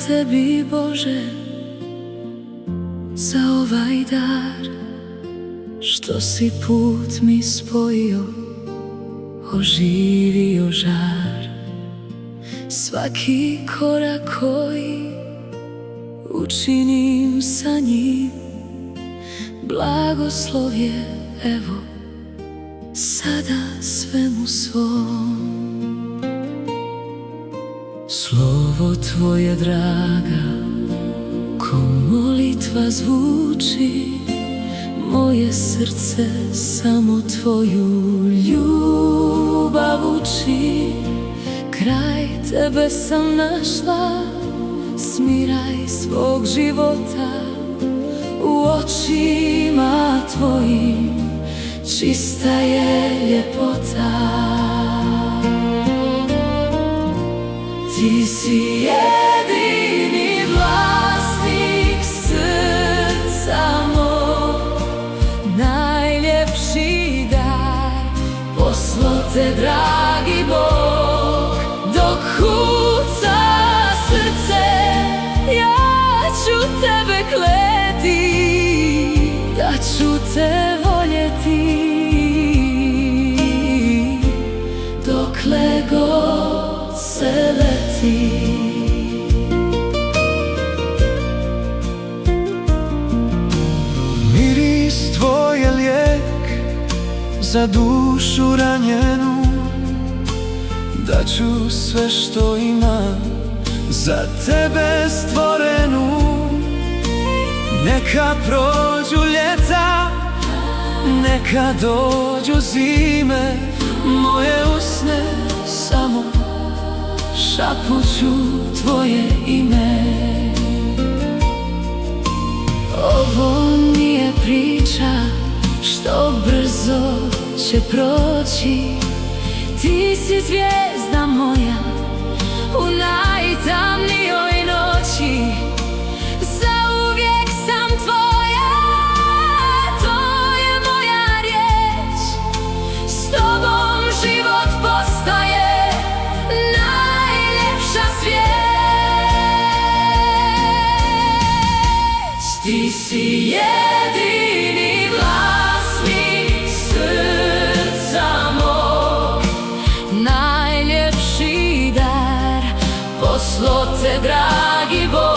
tebi, Bože, za ovaj dar, što si put mi spojio, oživio žar. Svaki korak koji učinim sa njim, blagoslov je, evo, sada svemu svom. Slovo tvoje, draga, ko molitva zvuči, moje srce samo tvoju ljubav uči. Kraj tebe sam našla, smiraj svog života, u očima tvojim čista je ljepota. Ti si jedini vlasnik srca mog, najljepši dar poslao te, dragi Bog. Dok kuca srce, ja ću tebe kleti, da ću te voljeti, dokle god se leti. Miris tvoj je lijek za dušu ranjenu, daću sve što imam za tebe stvorenu. Neka prođu ljeta, neka dođu zime, moje usne samo šapuću tvoje ime. Ovo nije priča što brzo će proći, ti si zvijezda moja u najtamnijoj noći. Zauvijek sam tvoja, to je moja riječ, s tobom život postaje najljepša svijest. Ti si jedini vlasnik srca mog, najljepši dar poslao te, dragi Bog.